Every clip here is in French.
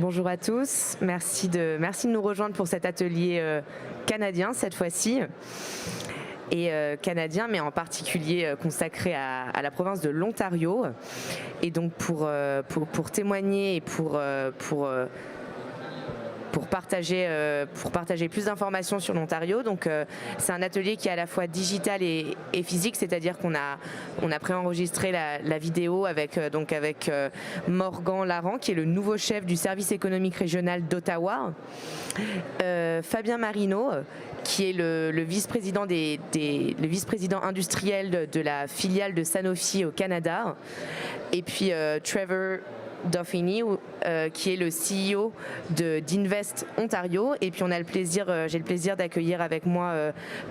Bonjour à tous, merci de nous rejoindre pour cet atelier canadien cette fois-ci. Et canadien, mais en particulier consacré à la province de l'Ontario. Et donc pour témoigner et pour partager plus d'informations sur l'Ontario. Donc c'est un atelier qui est à la fois digital et physique, c'est-à-dire qu'on a préenregistré la vidéo avec Morgan Laran, qui est le nouveau chef du service économique régional d'Ottawa, Fabien Marino, qui est le vice-président le vice-président industriel de la filiale de Sanofi au Canada, et puis Trevor Dauphiney, qui est le CEO d'Invest Ontario. Et puis j'ai le plaisir d'accueillir avec moi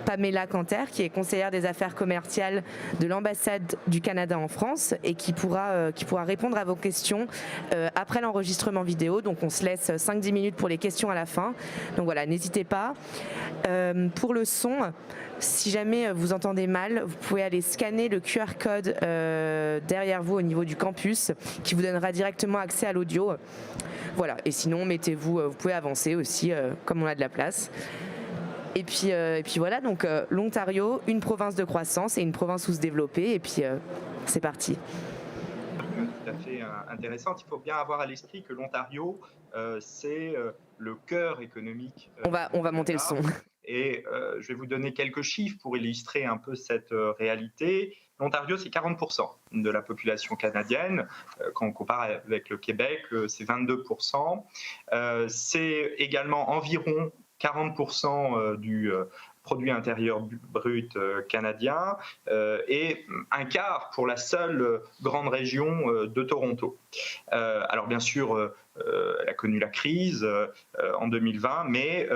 Pamela Canter, qui est conseillère des affaires commerciales de l'ambassade du Canada en France et qui pourra répondre à vos questions après l'enregistrement vidéo. Donc on se laisse 5-10 minutes pour les questions à la fin. Donc voilà, n'hésitez pas. Pour le son, si jamais vous entendez mal, vous pouvez aller scanner le QR code derrière vous au niveau du campus, qui vous donnera directement accès à l'audio. Voilà, et sinon mettez-vous, vous pouvez avancer aussi comme on a de la place. Et puis voilà, donc l'Ontario, une province de croissance et une province où se développer, et puis c'est parti. Tout à fait intéressante. Il faut bien avoir à l'esprit que l'Ontario, c'est le cœur économique. On va monter le son. Et je vais vous donner quelques chiffres pour illustrer un peu cette réalité. L'Ontario, c'est 40% de la population canadienne. Quand on compare avec le Québec, c'est 22%. C'est également environ 40% du produit intérieur brut canadien et un quart pour la seule grande région de Toronto. Alors bien sûr, elle a connu la crise en 2020, mais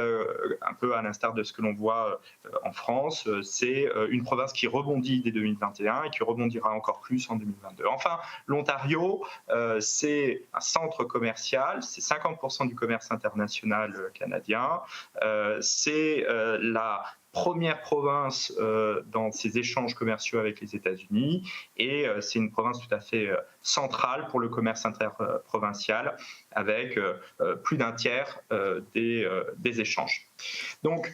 un peu à l'instar de ce que l'on voit en France, c'est une province qui rebondit dès 2021 et qui rebondira encore plus en 2022. Enfin, l'Ontario, c'est un centre commercial, c'est 50% du commerce international canadien, c'est la première province dans ses échanges commerciaux avec les États-Unis, et c'est une province tout à fait centrale pour le commerce interprovincial, avec plus d'un tiers des échanges. Donc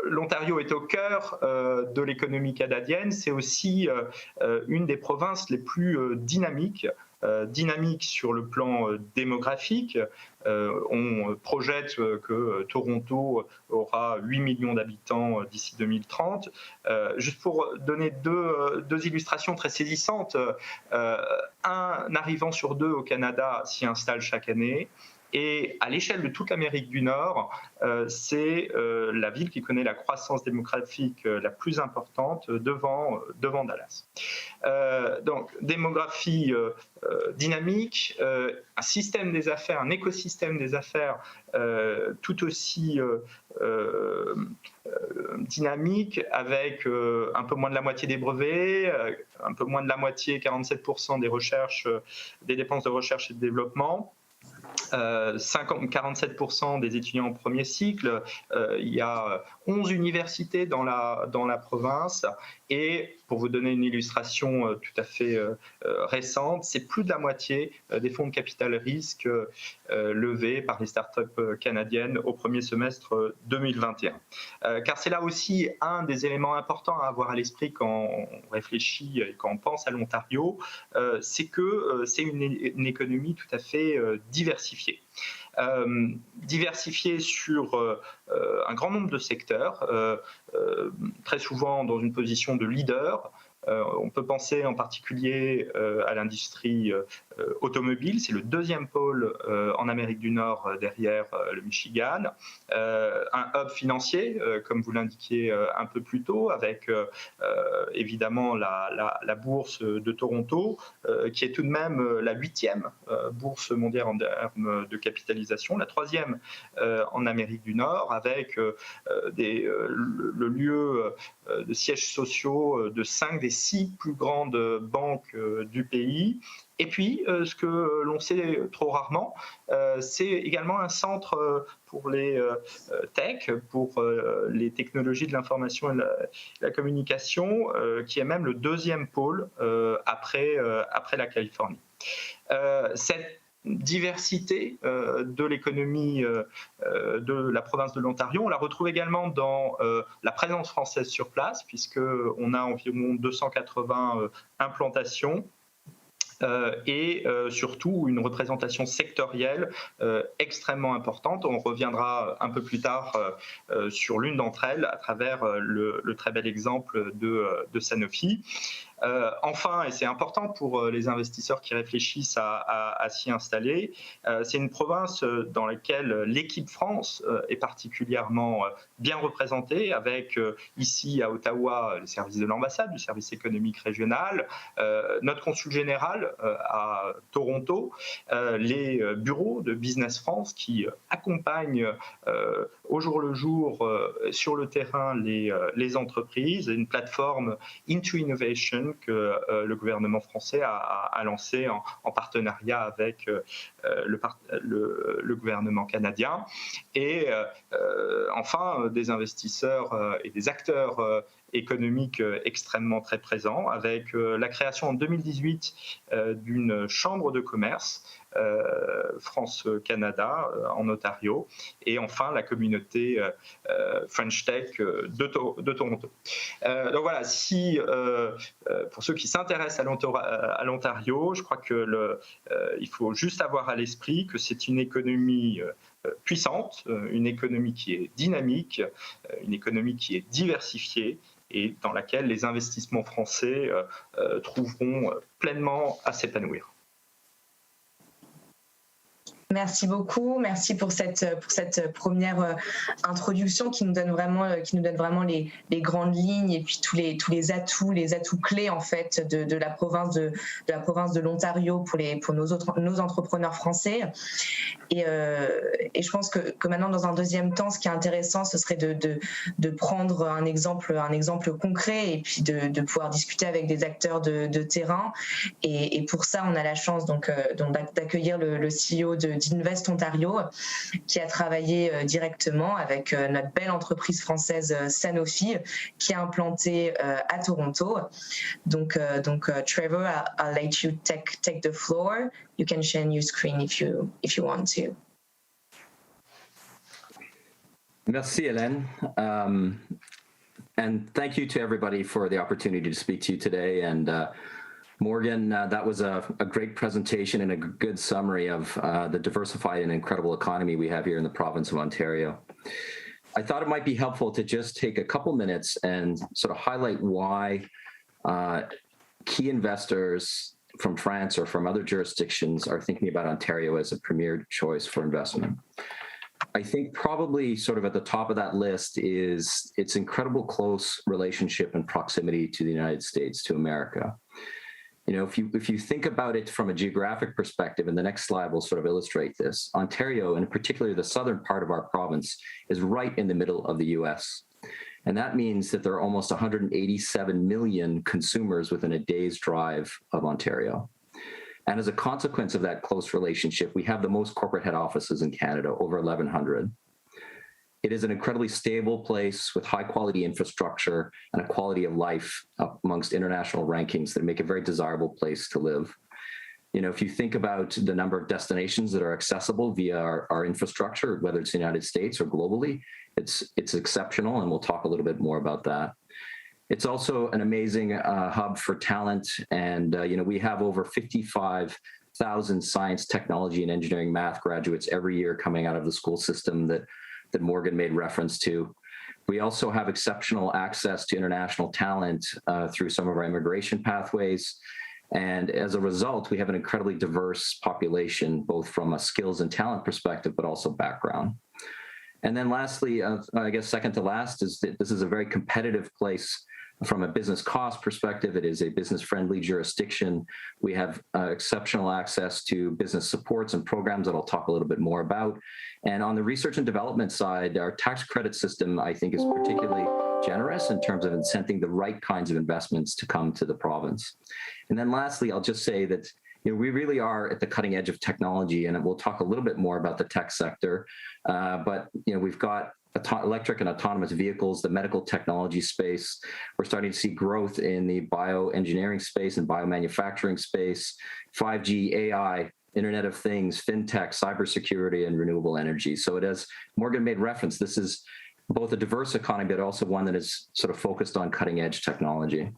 l'Ontario est au cœur de l'économie canadienne, c'est aussi une des provinces les plus dynamiques sur le plan démographique. On projette que Toronto aura 8 millions d'habitants d'ici 2030. Juste pour donner deux illustrations très saisissantes, un arrivant sur deux au Canada s'y installe chaque année. Et à l'échelle de toute l'Amérique du Nord, c'est la ville qui connaît la croissance démographique la plus importante devant Dallas. Donc, démographie dynamique, un système des affaires, un écosystème des affaires tout aussi dynamique, avec un peu moins de la moitié des brevets, un peu moins de la moitié, 47% des dépenses de recherche et de développement. 47% des étudiants en premier cycle, il y a 11 universités dans la province, et pour vous donner une illustration tout à fait récente, c'est plus de la moitié des fonds de capital risque levés par les startups canadiennes au premier semestre 2021. Car c'est là aussi un des éléments importants à avoir à l'esprit quand on réfléchit et quand on pense à l'Ontario, c'est que c'est une économie tout à fait diversifiée. Diversifiée sur un grand nombre de secteurs, très souvent dans une position de leader, On peut penser en particulier à l'industrie automobile. C'est le deuxième pôle en Amérique du Nord derrière le Michigan. Un hub financier, comme vous l'indiquiez un peu plus tôt, avec évidemment la bourse de Toronto, qui est tout de même la 8e bourse mondiale en termes de capitalisation, la 3e en Amérique du Nord, avec le lieu de sièges sociaux de 5 des 6 plus grandes banques du pays. Et puis, ce que l'on sait trop rarement, c'est également un centre pour les tech, pour les technologies de l'information et de la communication, qui est même le deuxième pôle après la Californie. Cette diversité de l'économie de la province de l'Ontario, on la retrouve également dans la présence française sur place, puisqu'on a environ 280 implantations. Et surtout une représentation sectorielle extrêmement importante. On reviendra un peu plus tard sur l'une d'entre elles à travers le très bel exemple de Sanofi. Enfin, et c'est important pour les investisseurs qui réfléchissent à s'y installer, c'est une province dans laquelle l'équipe France est particulièrement bien représentée, avec ici à Ottawa les services de l'ambassade, du service économique régional, notre consul général à Toronto, les bureaux de Business France qui accompagnent au jour le jour sur le terrain les entreprises, une plateforme Into Innovation que le gouvernement français a lancé en partenariat avec le gouvernement canadien. Et enfin, des investisseurs et des acteurs économiques extrêmement très présents, avec la création en 2018 d'une chambre de commerce France-Canada en Ontario, et enfin la communauté French Tech de Toronto. Donc voilà, pour ceux qui s'intéressent à l'Ontario, je crois que il faut juste avoir à l'esprit que c'est une économie puissante, une économie qui est dynamique, une économie qui est diversifiée, et dans laquelle les investissements français trouveront pleinement à s'épanouir. Merci beaucoup, merci pour cette première introduction qui nous donne vraiment les grandes lignes et puis tous les atouts clés en fait de la province de l'Ontario pour nos entrepreneurs français. Et je pense que maintenant, dans un deuxième temps, ce qui est intéressant, ce serait de prendre un exemple concret et puis de pouvoir discuter avec des acteurs de terrain. Et pour ça, on a la chance donc d'accueillir le CEO d'Invest Ontario, qui a travaillé directement avec notre belle entreprise française Sanofi, qui est implantée à Toronto. Donc Trevor, I'll let you take the floor. You can share your screen if you want to. Merci, Hélène. And thank you to everybody for the opportunity to speak to you today. And Morgan, that was a great presentation and a good summary of the diversified and incredible economy we have here in the province of Ontario. I thought it might be helpful to just take a couple minutes and sort of highlight why key investors from France or from other jurisdictions are thinking about Ontario as a premier choice for investment. I think probably sort of at the top of that list is its incredible close relationship and proximity to the United States, to America. You know, if you think about it from a geographic perspective, and the next slide will sort of illustrate this, Ontario, and particularly the southern part of our province, is right in the middle of the US. And that means that there are almost 187 million consumers within a day's drive of Ontario. And as a consequence of that close relationship, we have the most corporate head offices in Canada, over 1,100. It is an incredibly stable place with high quality infrastructure and a quality of life amongst international rankings that make a very desirable place to live. You know, if you think about the number of destinations that are accessible via our infrastructure, whether it's the United States or globally, it's exceptional, and we'll talk a little bit more about that. It's also an amazing hub for talent, and you know, we have over 55,000 science, technology, and engineering math graduates every year coming out of the school system that Morgan made reference to. We also have exceptional access to international talent through some of our immigration pathways. And as a result, we have an incredibly diverse population, both from a skills and talent perspective, but also background. And then lastly, I guess second to last, is that this is a very competitive place from a business cost perspective. It is a business-friendly jurisdiction. We have exceptional access to business supports and programs that I'll talk a little bit more about. And on the research and development side, our tax credit system, I think, is particularly generous in terms of incenting the right kinds of investments to come to the province. And then lastly, I'll just say that we really are at the cutting edge of technology, and we'll talk a little bit more about the tech sector. But we've got electric and autonomous vehicles, the medical technology space. We're starting to see growth in the bioengineering space and biomanufacturing space, 5G, AI, Internet of Things, fintech, cybersecurity, and renewable energy. So it, as Morgan made reference, this is both a diverse economy, but also one that is sort of focused on cutting edge technology.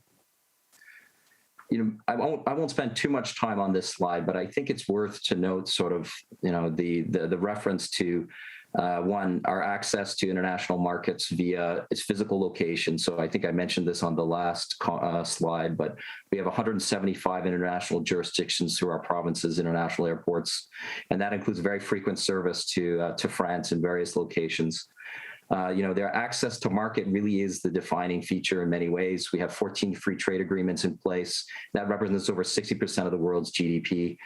I won't spend too much time on this slide, but I think it's worth to note sort of, the reference to one, our access to international markets via its physical location. So I think I mentioned this on the last slide, but we have 175 international jurisdictions through our province's international airports, and that includes very frequent service to France in various locations. Their access to market really is the defining feature in many ways. We have 14 free trade agreements in place. That represents over 60% of the world's GDP.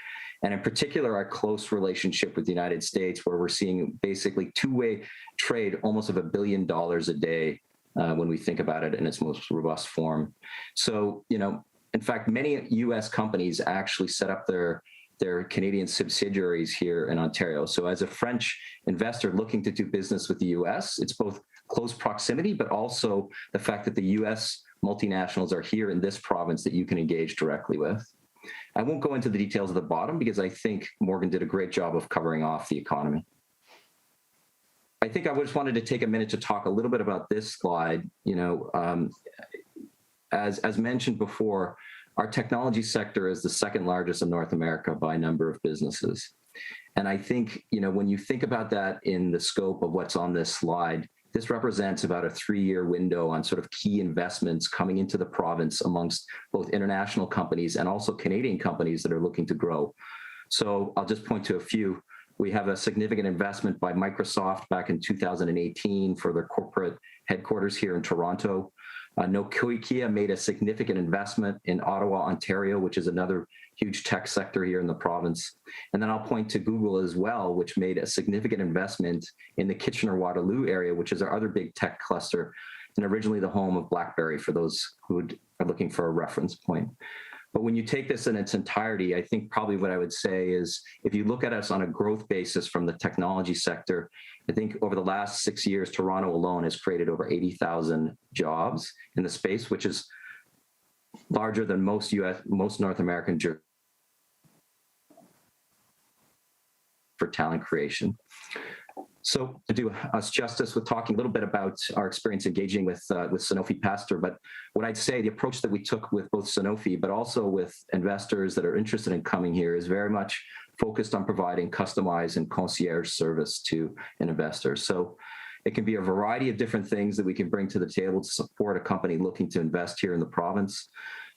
And in particular, our close relationship with the United States, where we're seeing basically two-way trade almost of $1 billion a day when we think about it in its most robust form. So, in fact, many US companies actually set up their Canadian subsidiaries here in Ontario. So as a French investor looking to do business with the US, it's both close proximity, but also the fact that the US multinationals are here in this province that you can engage directly with. I won't go into the details at the bottom because I think Morgan did a great job of covering off the economy. I think I just wanted to take a minute to talk a little bit about this slide. As mentioned before, our technology sector is the second largest in North America by number of businesses. And I think, when you think about that in the scope of what's on this slide, this represents about a 3-year window on sort of key investments coming into the province amongst both international companies and also Canadian companies that are looking to grow. So I'll just point to a few. We have a significant investment by Microsoft back in 2018 for their corporate headquarters here in Toronto. Nokia made a significant investment in Ottawa, Ontario, which is another huge tech sector here in the province. And then I'll point to Google as well, which made a significant investment in the Kitchener-Waterloo area, which is our other big tech cluster, and originally the home of BlackBerry, for those who are looking for a reference point. But when you take this in its entirety, I think probably what I would say is, if you look at us on a growth basis from the technology sector, I think over the last 6 years, Toronto alone has created over 80,000 jobs in the space, which is larger than most North American for talent creation. So to do us justice with talking a little bit about our experience engaging with Sanofi Pasteur, but what I'd say, the approach that we took with both Sanofi, but also with investors that are interested in coming here, is very much focused on providing customized and concierge service to an investor. So it can be a variety of different things that we can bring to the table to support a company looking to invest here in the province.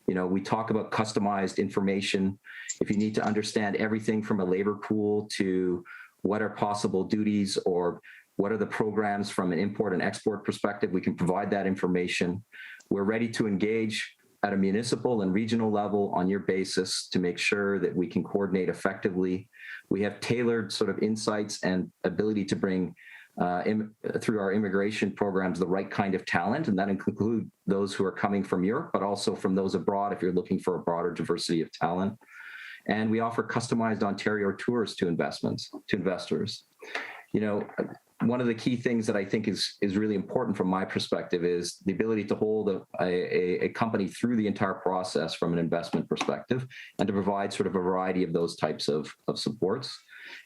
We talk about customized information. If you need to understand everything from a labor pool to what are possible duties or what are the programs from an import and export perspective, we can provide that information. We're ready to engage at a municipal and regional level on your basis to make sure that we can coordinate effectively. We have tailored sort of insights and ability to bring through our immigration programs the right kind of talent, and that includes those who are coming from Europe, but also from those abroad if you're looking for a broader diversity of talent. And we offer customized Ontario tours to investors. One of the key things that I think is really important from my perspective is the ability to hold a company through the entire process from an investment perspective, and to provide sort of a variety of those types of supports.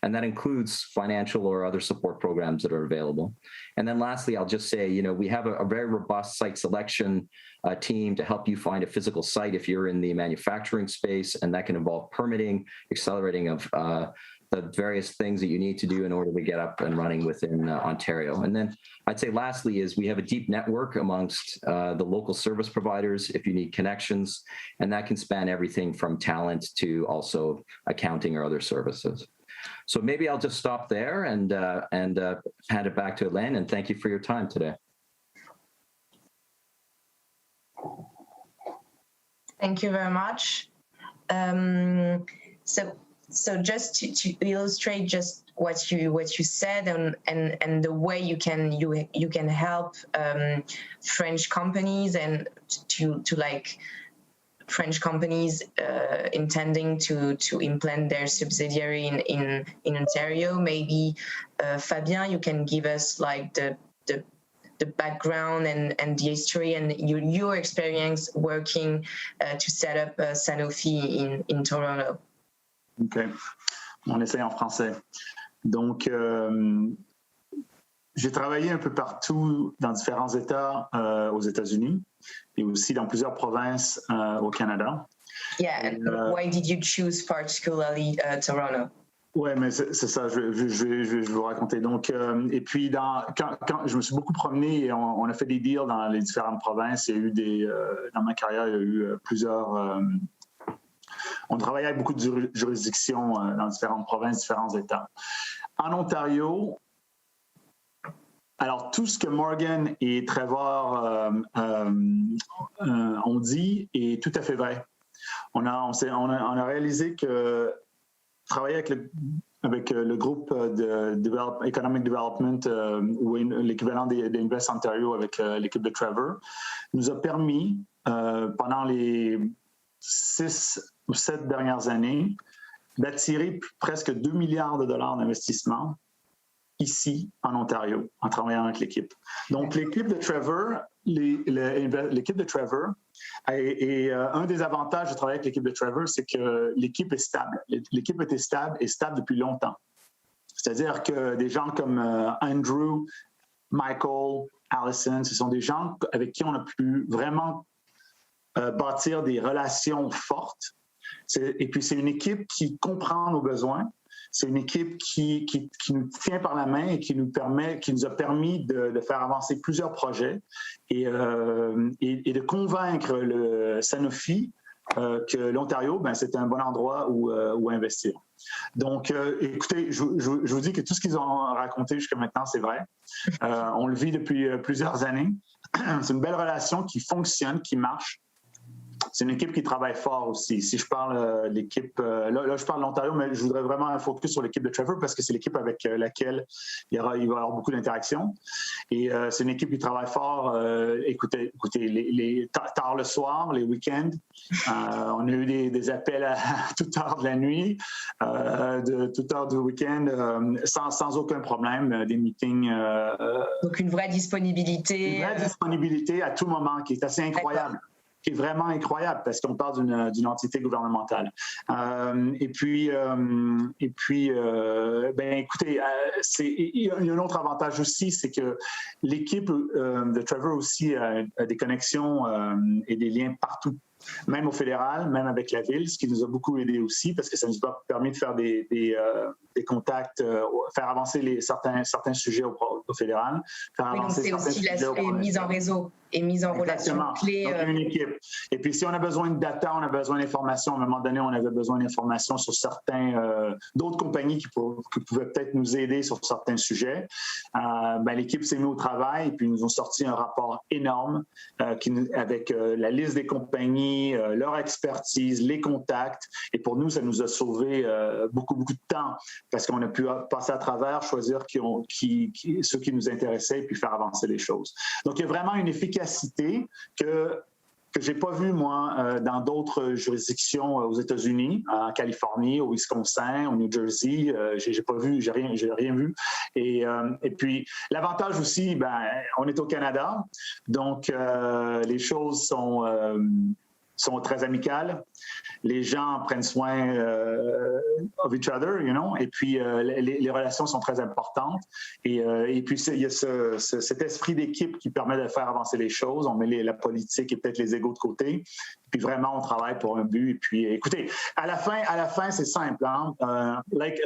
And that includes financial or other support programs that are available. And then lastly, I'll just say, we have a very robust site selection team to help you find a physical site if you're in the manufacturing space, and that can involve permitting, accelerating of the various things that you need to do in order to get up and running within Ontario. And then I'd say lastly is we have a deep network amongst the local service providers if you need connections, and that can span everything from talent to also accounting or other services. So maybe I'll just stop there and hand it back to Hélène, and thank you for your time today. Thank you very much. So just to illustrate just what you said and the way you can help French companies and to like French companies intending to implant their subsidiary in Ontario. Maybe Fabien, you can give us like the background and the history and your experience working to set up Sanofi in Toronto. OK. On essaie en français. Donc, j'ai travaillé un peu partout dans différents États aux États-Unis et aussi dans plusieurs provinces au Canada. Yeah, and why did you choose particularly Toronto? Ouais, mais c'est ça, je vais vous raconter. Donc, et puis, quand je me suis beaucoup promené et on a fait des deals dans les différentes provinces. Il y a eu dans ma carrière, il y a eu plusieurs... on travaillait avec beaucoup de juridictions dans différentes provinces, différents États. En Ontario, alors tout ce que Morgan et Trevor ont dit est tout à fait vrai. On a réalisé que travailler avec le groupe de Economic Development ou l'équivalent d'Invest Ontario avec l'équipe de Trevor nous a permis pendant les 6 ou 7 dernières années d'attirer presque 2 milliards de dollars d'investissement ici en Ontario en travaillant avec l'équipe. Donc l'équipe de Trevor, l'équipe de Trevor et un des avantages de travailler avec l'équipe de Trevor, c'est que l'équipe est stable. L'équipe était stable et stable depuis longtemps. C'est-à-dire que des gens comme Andrew, Michael, Allison, ce sont des gens avec qui on a pu vraiment bâtir des relations fortes. Et puis c'est une équipe qui comprend nos besoins. C'est une équipe qui nous tient par la main et qui nous a permis de faire avancer plusieurs projets et de convaincre le Sanofi que l'Ontario, c'est un bon endroit où investir. Donc, écoutez, je vous dis que tout ce qu'ils ont raconté jusqu'à maintenant, c'est vrai. On le vit depuis plusieurs années. C'est une belle relation qui fonctionne, qui marche. C'est une équipe qui travaille fort aussi. Si je parle de l'équipe, là je parle de l'Ontario, mais je voudrais vraiment un focus sur l'équipe de Trevor parce que c'est l'équipe avec laquelle il va y avoir beaucoup d'interactions. Et c'est une équipe qui travaille fort. Écoutez, tard le soir, les week-ends, on a eu des appels à toute heure de la nuit, de toute heure du week-end, sans aucun problème, des meetings. Donc une vraie disponibilité. Une vraie disponibilité à tout moment qui est assez incroyable. Qui est vraiment incroyable parce qu'on parle d'une entité gouvernementale. Écoutez, il y a un autre avantage aussi, c'est que l'équipe de Trevor aussi a des connexions et des liens partout, même au fédéral, même avec la ville, ce qui nous a beaucoup aidé aussi parce que ça nous a permis de faire des contacts, faire avancer certains sujets au fédéral. Oui, donc c'est aussi l'aspect mise en réseau et mise en relation clé. Donc, une équipe. Et puis, si on a besoin de data, on a besoin d'informations. À un moment donné, on avait besoin d'informations sur d'autres compagnies qui pouvaient peut-être nous aider sur certains sujets. L'équipe s'est mise au travail et puis ils nous ont sorti un rapport énorme avec la liste des compagnies, leur expertise, les contacts. Et pour nous, ça nous a sauvé beaucoup de temps parce qu'on a pu passer à travers, choisir ceux qui nous intéressaient et puis faire avancer les choses. Donc, il y a vraiment une efficacité que j'ai pas vu moi dans d'autres juridictions aux États-Unis, en Californie, au Wisconsin, au New Jersey. J'ai pas vu, j'ai rien vu. Et puis l'avantage aussi, on est au Canada, donc les choses sont très amicales. Les gens prennent soin of each other, you know. Et puis les relations sont très importantes. Et puis il y a cet esprit d'équipe qui permet de faire avancer les choses. On met la politique et peut-être les égos de côté. Puis vraiment, on travaille pour un but. Et puis, écoutez, à la fin, c'est simple. Hein? Like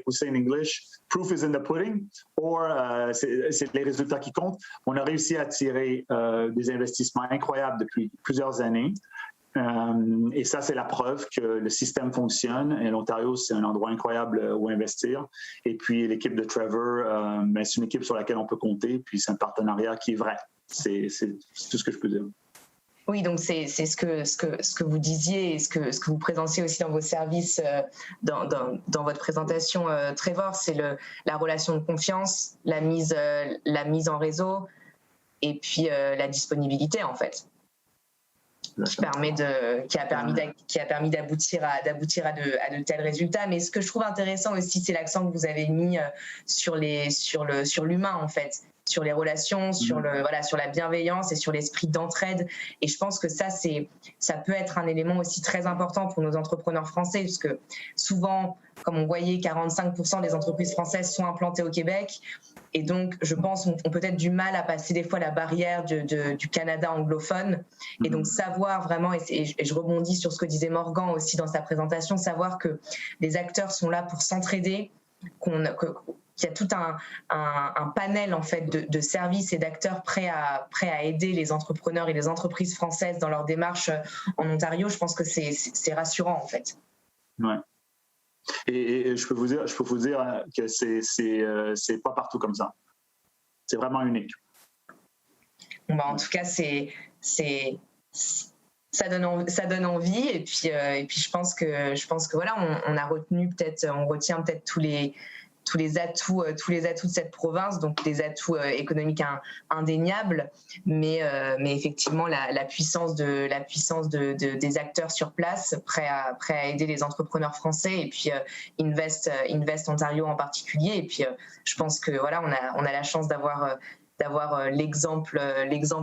we say in English, proof is in the pudding. Or, c'est les résultats qui comptent. On a réussi à attirer des investissements incroyables depuis plusieurs années. Et ça, c'est la preuve que le système fonctionne. Et l'Ontario, c'est un endroit incroyable où investir. Et puis, l'équipe de Trevor, c'est une équipe sur laquelle on peut compter. Puis, c'est un partenariat qui est vrai. C'est tout ce que je peux dire. Oui, donc c'est ce que vous disiez et ce que vous présentiez aussi dans vos services, dans votre présentation, Trevor, c'est la relation de confiance, la mise en réseau et puis la disponibilité en fait, qui a permis d'aboutir à de tels résultats. Mais ce que je trouve intéressant aussi, c'est l'accent que vous avez mis sur l'humain en fait, sur les relations, sur la bienveillance et sur l'esprit d'entraide. Et je pense que ça peut être un élément aussi très important pour nos entrepreneurs français, parce que souvent, comme on voyait, 45% des entreprises françaises sont implantées au Québec. Et donc, je pense qu'on a peut-être du mal à passer des fois la barrière du Canada anglophone. Et donc, savoir vraiment, et je rebondis sur ce que disait Morgan aussi dans sa présentation, savoir que les acteurs sont là pour s'entraider, qu'il y a tout un panel en fait de services et d'acteurs prêts à aider les entrepreneurs et les entreprises françaises dans leur démarche en Ontario. Je pense que c'est rassurant en fait. Ouais. Et je peux vous dire que c'est pas partout comme ça. C'est vraiment unique. Bon, en tout cas, ça donne envie. Et puis je pense que voilà, on retient peut-être tous les atouts de cette province, donc des atouts économiques indéniables, mais effectivement la puissance des acteurs sur place, prêts à aider les entrepreneurs français, et puis Invest Ontario en particulier. Et puis je pense que voilà, on a la chance d'avoir l'exemple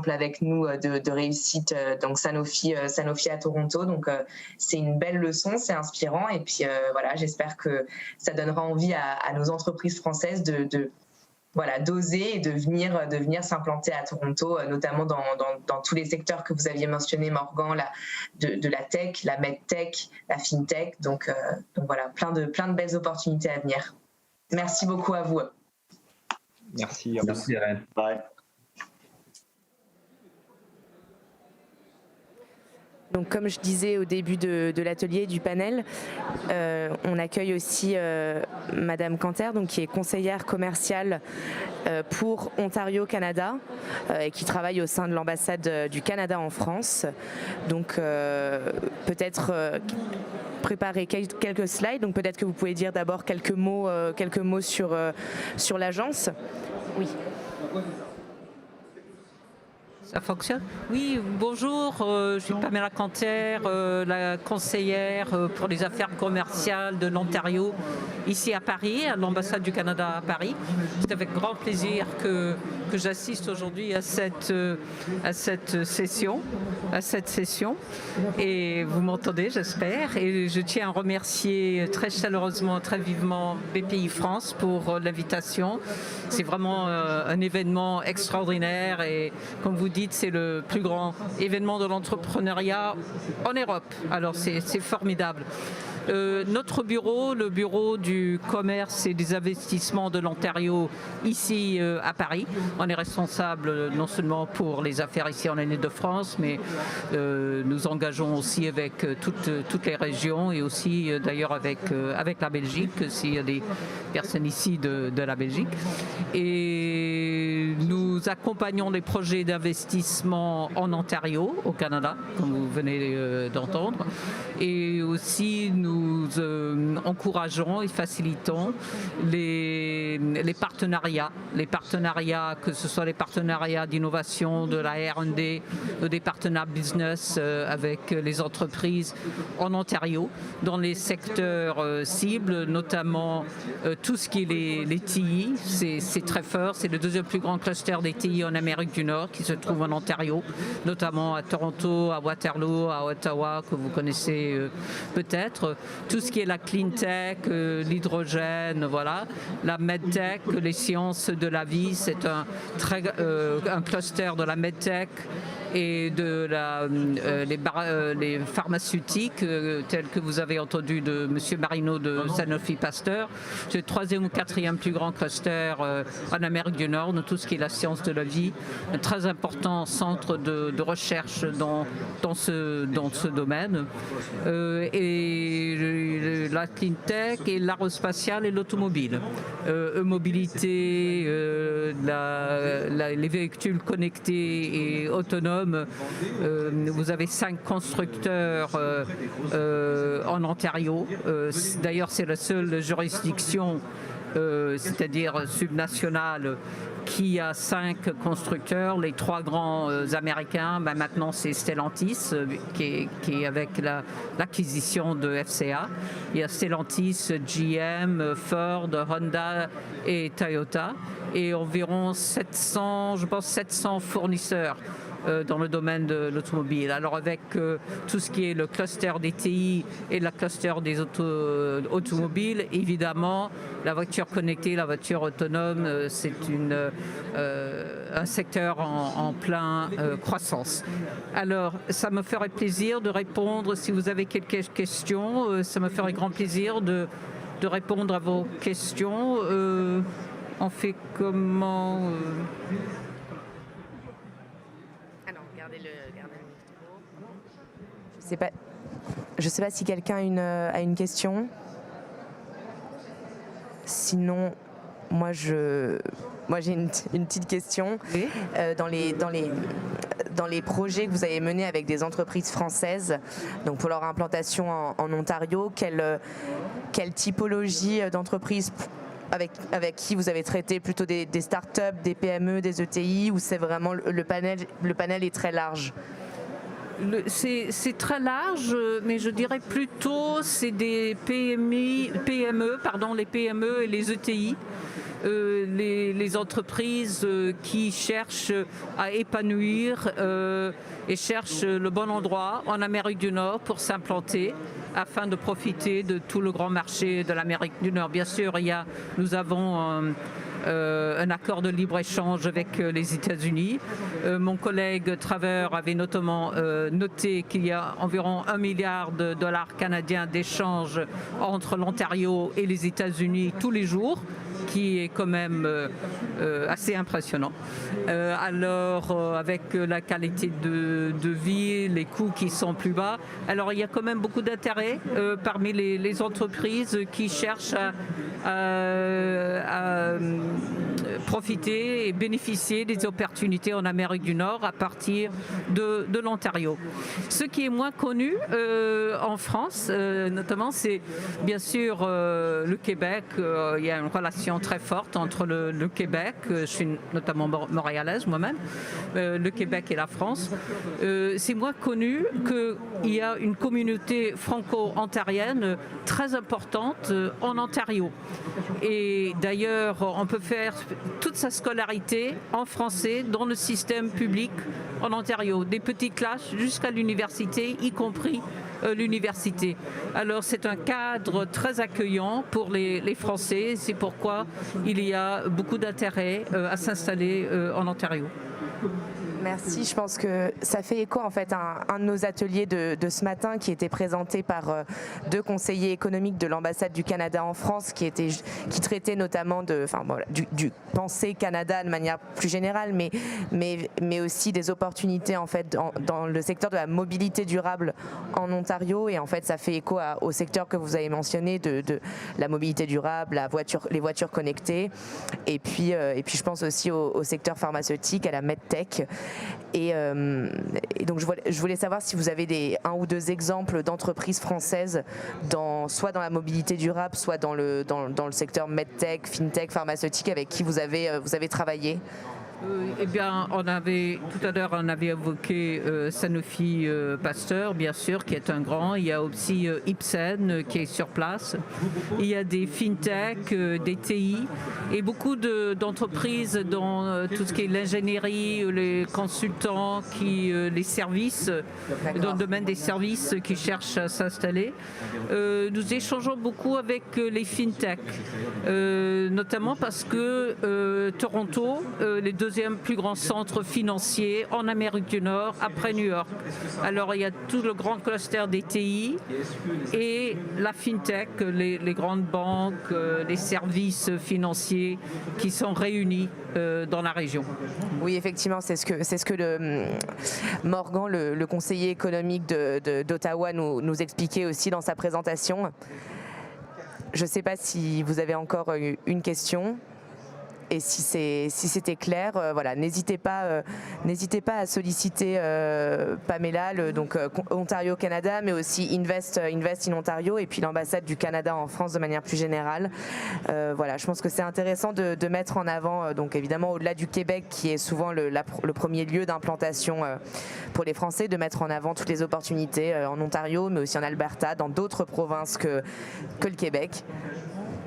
avec nous de réussite, donc Sanofi à Toronto. Donc c'est une belle leçon, c'est inspirant, et puis voilà, j'espère que ça donnera envie à nos entreprises françaises d'oser et de venir s'implanter à Toronto, notamment dans tous les secteurs que vous aviez mentionnés, Morgan, de la tech, la medtech, la fintech. Donc voilà, plein de belles opportunités à venir. Merci beaucoup à vous. Merci. Merci, Irène. Bye. Donc, comme je disais au début de l'atelier, du panel, on accueille aussi Madame Canter, donc, qui est conseillère commerciale pour Ontario Canada et qui travaille au sein de l'ambassade du Canada en France. Donc, peut-être préparer quelques slides. Donc, peut-être que vous pouvez dire d'abord quelques mots sur l'agence. Oui. Ça fonctionne? Oui, bonjour, je suis Pamela Canter, la conseillère pour les affaires commerciales de l'Ontario, ici à Paris, à l'ambassade du Canada à Paris. C'est avec grand plaisir que j'assiste aujourd'hui à cette session. Et vous m'entendez, j'espère. Et je tiens à remercier très chaleureusement, très vivement BPI France pour l'invitation. C'est vraiment un événement extraordinaire et, comme vous dites, c'est le plus grand événement de l'entrepreneuriat en Europe. Alors c'est formidable. Notre bureau, le bureau du commerce et des investissements de l'Ontario, ici à Paris, on est responsable non seulement pour les affaires ici en Île-de-France, mais nous engageons aussi avec toutes les régions et aussi d'ailleurs avec la Belgique, s'il y a des personnes ici de la Belgique. Et nous accompagnons les projets d'investissement en Ontario, au Canada, comme vous venez d'entendre. Et aussi, nous encourageons et facilitons les partenariats, que ce soit les partenariats d'innovation, de la R&D, des partenariats business avec les entreprises en Ontario, dans les secteurs cibles, notamment tout ce qui est les TI, c'est très fort, c'est le deuxième plus grand cluster des TI en Amérique du Nord qui se trouvent en Ontario, notamment à Toronto, à Waterloo, à Ottawa, que vous connaissez peut-être. Tout ce qui est la clean tech, l'hydrogène, voilà, la medtech, les sciences de la vie, c'est un cluster de la medtech et de les pharmaceutiques tels que vous avez entendu de M. Marino de Sanofi Pasteur. C'est le 3e ou 4e plus grand cluster en Amérique du Nord, de tout ce qui est la science de la vie. Un très important centre de recherche dans ce domaine. Et la clean tech et l'aérospatiale et l'automobile. E-mobilité, les véhicules connectés et autonomes. Vous avez 5 constructeurs en Ontario. D'ailleurs, c'est la seule juridiction, c'est-à-dire subnationale, qui a 5 constructeurs. Les 3 grands américains, maintenant c'est Stellantis qui est avec l'acquisition de FCA. Il y a Stellantis, GM, Ford, Honda et Toyota, et environ 700 fournisseurs dans le domaine de l'automobile. Alors avec tout ce qui est le cluster des TI et le cluster des automobiles, évidemment, la voiture connectée, la voiture autonome, c'est un secteur en plein croissance. Alors, ça me ferait plaisir de répondre, si vous avez quelques questions, ça me ferait grand plaisir de répondre à vos questions. On fait comment Je ne sais pas si quelqu'un a une question. Sinon, moi j'ai une petite question. Oui. Dans les projets que vous avez menés avec des entreprises françaises, donc pour leur implantation en Ontario, quelle typologie d'entreprises avec qui vous avez traité? Plutôt des startups, des PME, des ETI, ou c'est vraiment le panel est très large? C'est très large, mais je dirais plutôt c'est des PME, les PME et les ETI, les entreprises qui cherchent à épanouir et cherchent le bon endroit en Amérique du Nord pour s'implanter afin de profiter de tout le grand marché de l'Amérique du Nord. Bien sûr, nous avons un accord de libre-échange avec les États-Unis. Mon collègue Travers avait notamment noté qu'il y a environ 1 milliard de dollars canadiens d'échanges entre l'Ontario et les États-Unis tous les jours, qui est quand même assez impressionnant. Avec la qualité de vie, les coûts qui sont plus bas, alors il y a quand même beaucoup d'intérêt parmi les entreprises qui cherchent à profiter et bénéficier des opportunités en Amérique du Nord à partir de l'Ontario. Ce qui est moins connu en France, notamment, c'est bien sûr le Québec. Il y a une relation très forte entre le Québec, je suis notamment montréalaise moi-même, le Québec et la France. C'est moins connu qu'il y a une communauté franco-ontarienne très importante en Ontario. Et d'ailleurs, on peut faire toute sa scolarité en français dans le système public en Ontario, des petites classes jusqu'à l'université, y compris l'université. Alors c'est un cadre très accueillant pour les Français, c'est pourquoi il y a beaucoup d'intérêt à s'installer en Ontario. Merci, je pense que ça fait écho en fait à un de nos ateliers de ce matin qui était présenté par 2 conseillers économiques de l'ambassade du Canada en France qui traitaient notamment du penser Canada de manière plus générale, mais aussi des opportunités en fait dans le secteur de la mobilité durable en Ontario, et en fait ça fait écho au secteur que vous avez mentionné de la mobilité durable, les voitures connectées, et puis je pense aussi au secteur pharmaceutique, à la medtech. Et donc je voulais savoir si vous avez 1 ou 2 exemples d'entreprises françaises soit dans la mobilité durable, soit dans le secteur medtech, fintech, pharmaceutique, avec qui vous avez travaillé. Eh bien, tout à l'heure, on avait évoqué Sanofi Pasteur, bien sûr, qui est un grand. Il y a aussi Ipsen qui est sur place. Il y a des fintech, des TI et beaucoup d'entreprises dans tout ce qui est l'ingénierie, les consultants, les services, dans le domaine des services qui cherchent à s'installer. Nous échangeons beaucoup avec les fintech, notamment parce que Toronto, les deuxième plus grand centre financier en Amérique du Nord, après New York. Alors il y a tout le grand cluster des TI et la fintech, les grandes banques, les services financiers qui sont réunis dans la région. Oui, effectivement, c'est ce que Morgan, le conseiller économique d'Ottawa, nous expliquait aussi dans sa présentation. Je ne sais pas si vous avez encore une question. Et si c'était clair, voilà, n'hésitez pas à solliciter Pamela, donc Ontario Canada, mais aussi Invest in Ontario et puis l'ambassade du Canada en France de manière plus générale. Voilà, je pense que c'est intéressant de mettre en avant, donc évidemment au-delà du Québec qui est souvent le premier lieu d'implantation pour les Français, de mettre en avant toutes les opportunités en Ontario, mais aussi en Alberta, dans d'autres provinces que le Québec.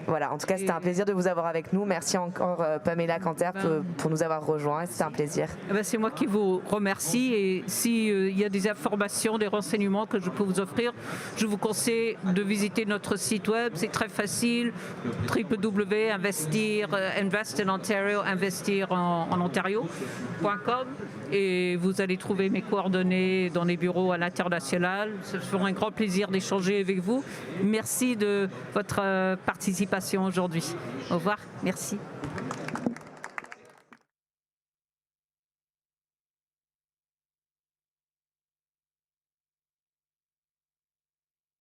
Voilà, en tout cas, c'était un plaisir de vous avoir avec nous. Merci encore Pamela Canter pour nous avoir rejoints. C'était un plaisir. C'est moi qui vous remercie. Et s'il y a des informations, des renseignements que je peux vous offrir, je vous conseille de visiter notre site web. C'est très facile. Invest in Ontario, investir en Ontario.com. Et vous allez trouver mes coordonnées dans les bureaux à l'international. Ce sera un grand plaisir d'échanger avec vous. Merci de votre participation aujourd'hui. Au revoir. Merci.